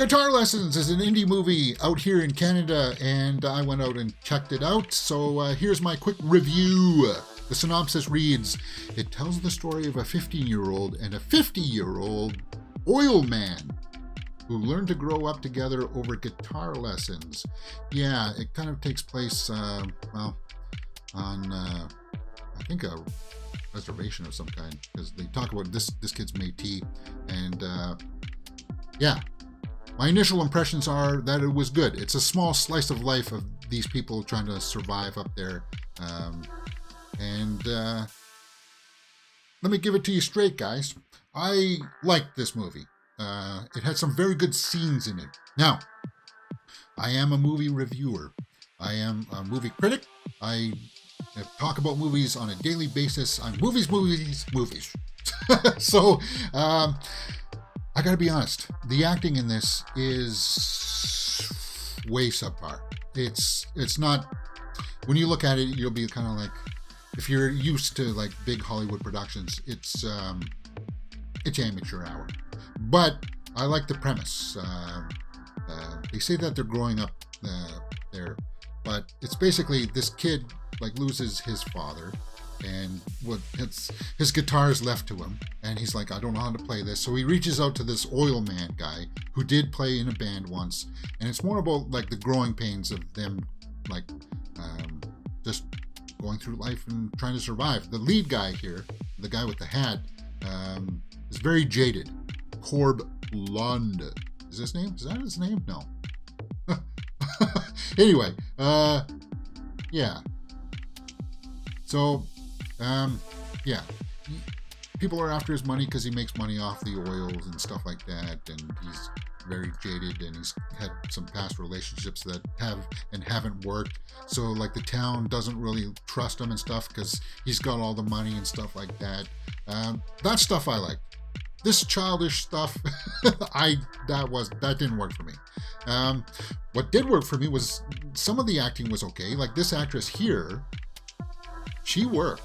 Guitar Lessons is an indie movie out here in Canada, and I went out and checked it out. So here's my quick review. The synopsis reads, it tells the story of a 15-year-old and a 50-year-old oil man who learn to grow up together over guitar lessons. Yeah, it kind of takes place, on, I think a reservation of some kind, because they talk about this kid's Métis, and yeah. My initial impressions are that it was good. It's a small slice of life of these people trying to survive up there. Let me give it to you straight, guys. I liked this movie. It had some very good scenes in it. Now, I am a movie reviewer. I am a movie critic. I talk about movies on a daily basis. I'm movies. So, I gotta be honest, the acting in this is way subpar. It's not, when you look at it, you'll be kind of like, if you're used to like big Hollywood productions, it's amateur hour. But I like the premise. They say that they're growing up there, but it's basically this kid like loses his father, and his guitar is left to him, and he's like, I don't know how to play this. So he reaches out to this oil man guy who did play in a band once, and it's more about like the growing pains of them, like just going through life and trying to survive. The lead guy here, the guy with the hat, is very jaded. Corb Lund is his name? Is that his name? No. Anyway, yeah. So, yeah, people are after his money because he makes money off the oils and stuff like that, and he's very jaded, and he's had some past relationships that have and haven't worked. So, like, the town doesn't really trust him and stuff because he's got all the money and stuff like that. That stuff I like. This childish stuff, that didn't work for me. What did work for me was some of the acting was okay. Like this actress here, she worked.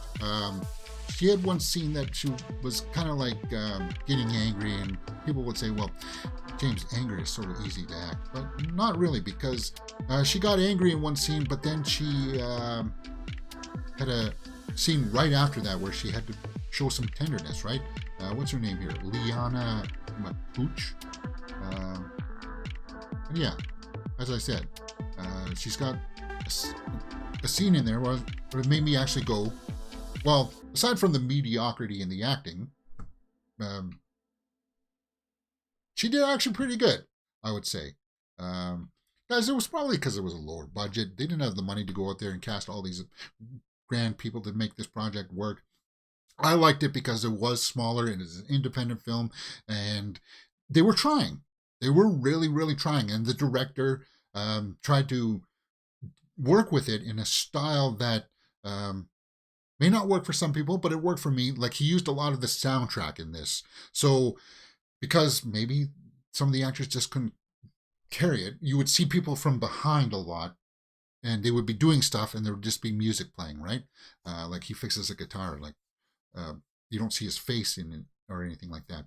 She had one scene that she was kind of like getting angry, and people would say, well, James, anger is so easy to act. But not really, because she got angry in one scene, but then she had a scene right after that where she had to show some tenderness, right? What's her name here? Lianna Makuch. And yeah, as I said, she's got a scene in there where it made me actually go, well, aside from the mediocrity in the acting, she did actually pretty good, I would say. Guys, it was probably because it was a lower budget. They didn't have the money to go out there and cast all these grand people to make this project work. I liked it because it was smaller and it's an independent film, and they were trying. They were really, really trying. And the director tried to work with it in a style that may not work for some people, but it worked for me. Like, he used a lot of the soundtrack in this. So because maybe some of the actors just couldn't carry it, you would see people from behind a lot, and they would be doing stuff and there would just be music playing, right? Like he fixes a guitar, like you don't see his face in it or anything like that,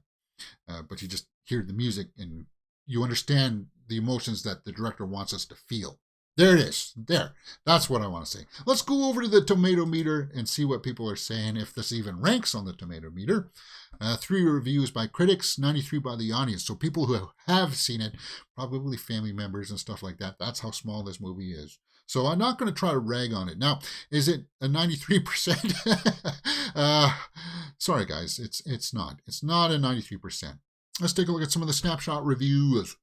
but you just hear the music and you understand the emotions that the director wants us to feel. There it is. There. That's what I want to say. Let's go over to the tomato meter and see what people are saying, if this even ranks on the tomato meter. 3 reviews by critics, 93 by the audience. So people who have seen it, probably family members and stuff like that. That's how small this movie is. So I'm not going to try to rag on it. Now, is it a 93%? Sorry, guys. It's not. It's not a 93%. Let's take a look at some of the snapshot reviews.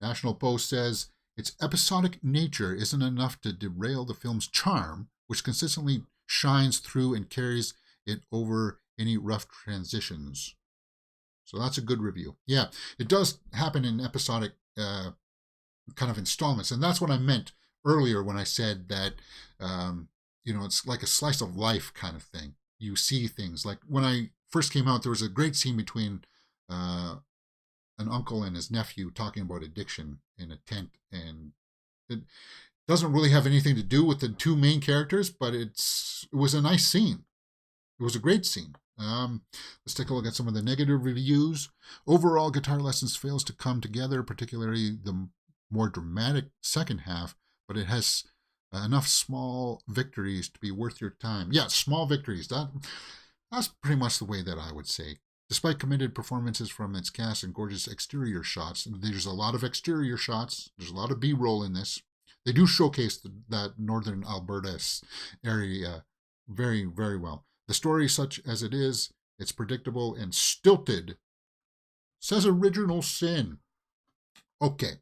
National Post says, its episodic nature isn't enough to derail the film's charm, which consistently shines through and carries it over any rough transitions. So that's a good review. Yeah, it does happen in episodic kind of installments. And that's what I meant earlier when I said that, it's like a slice of life kind of thing. You see things. Like when I first came out, there was a great scene between an uncle and his nephew talking about addiction in a tent, and it doesn't really have anything to do with the two main characters, but it was a nice scene. It was a great scene. Let's take a look at some of the negative reviews. Overall, Guitar Lessons fails to come together, particularly the more dramatic second half, but it has enough small victories to be worth your time. Yeah, small victories. That's pretty much the way that I would say. Despite committed performances from its cast and gorgeous exterior shots, and there's a lot of exterior shots, there's a lot of B-roll in this. They do showcase that northern Alberta area very, very well. The story, such as it is, it's predictable and stilted. Says Original Sin. Okay,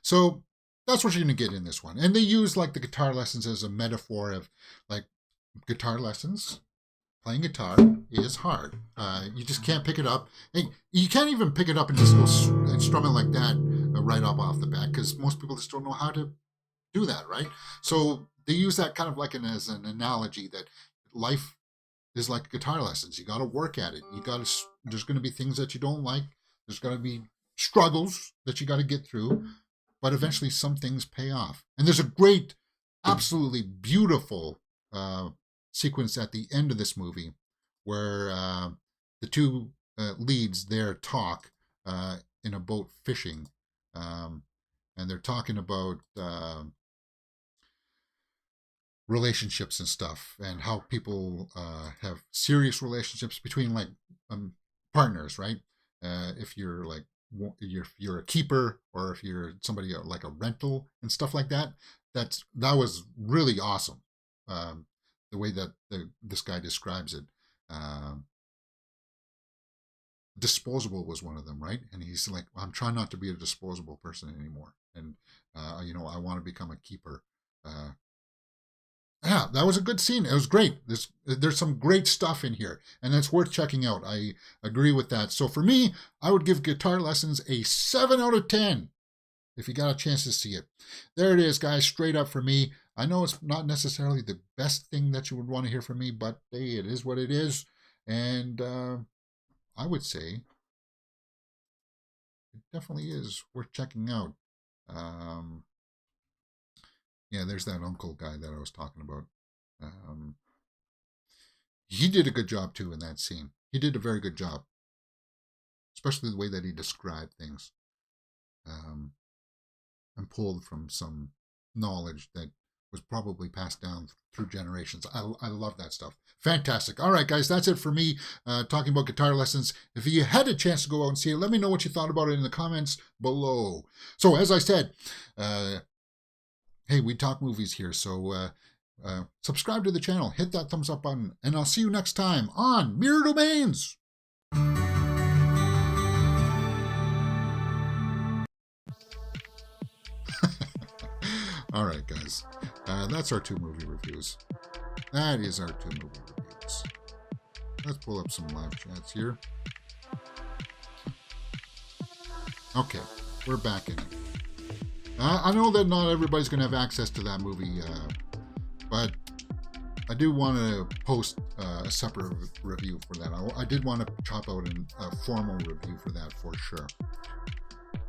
so that's what you're going to get in this one. And they use like the guitar lessons as a metaphor of like guitar lessons. Playing guitar is hard. You just can't pick it up. And you can't even pick it up and just go and strum it like that right off the bat, because most people just don't know how to do that, right? So they use that kind of like as an analogy that life is like guitar lessons. You got to work at it. There's going to be things that you don't like. There's going to be struggles that you got to get through, but eventually some things pay off. And there's a great, absolutely beautiful sequence at the end of this movie where the two leads there talk in a boat fishing, and they're talking about relationships and stuff, and how people have serious relationships between like partners, right? If you're like you're a keeper, or if you're somebody like a rental and stuff like that. That was really awesome. The way that this guy describes it. Disposable was one of them, right? And he's like, I'm trying not to be a disposable person anymore, and I want to become a keeper. Yeah, that was a good scene. It was great. There's some great stuff in here, and it's worth checking out. I agree with that. So for me, I would give Guitar Lessons a 7 out of 10 if you got a chance to see it. There it is, guys, straight up for me. I know it's not necessarily the best thing that you would want to hear from me, but hey, it is what it is. And I would say it definitely is worth checking out. Yeah, there's that uncle guy that I was talking about. He did a good job too in that scene. He did a very good job, especially the way that he described things, and pulled from some knowledge that was probably passed down through generations. I love that stuff. Fantastic. All right, guys, that's it for me talking about Guitar Lessons. If you had a chance to go out and see it, let me know what you thought about it in the comments below. So, as I said, hey, we talk movies here, so subscribe to the channel, hit that thumbs up button, and I'll see you next time on Mirror Domains. All right, guys, that's our 2 movie reviews. That is our 2 movie reviews. Let's pull up some live chats here. Okay, we're back in it. I know that not everybody's going to have access to that movie, but I do want to post a separate review for that. I did want to chop out a formal review for that for sure.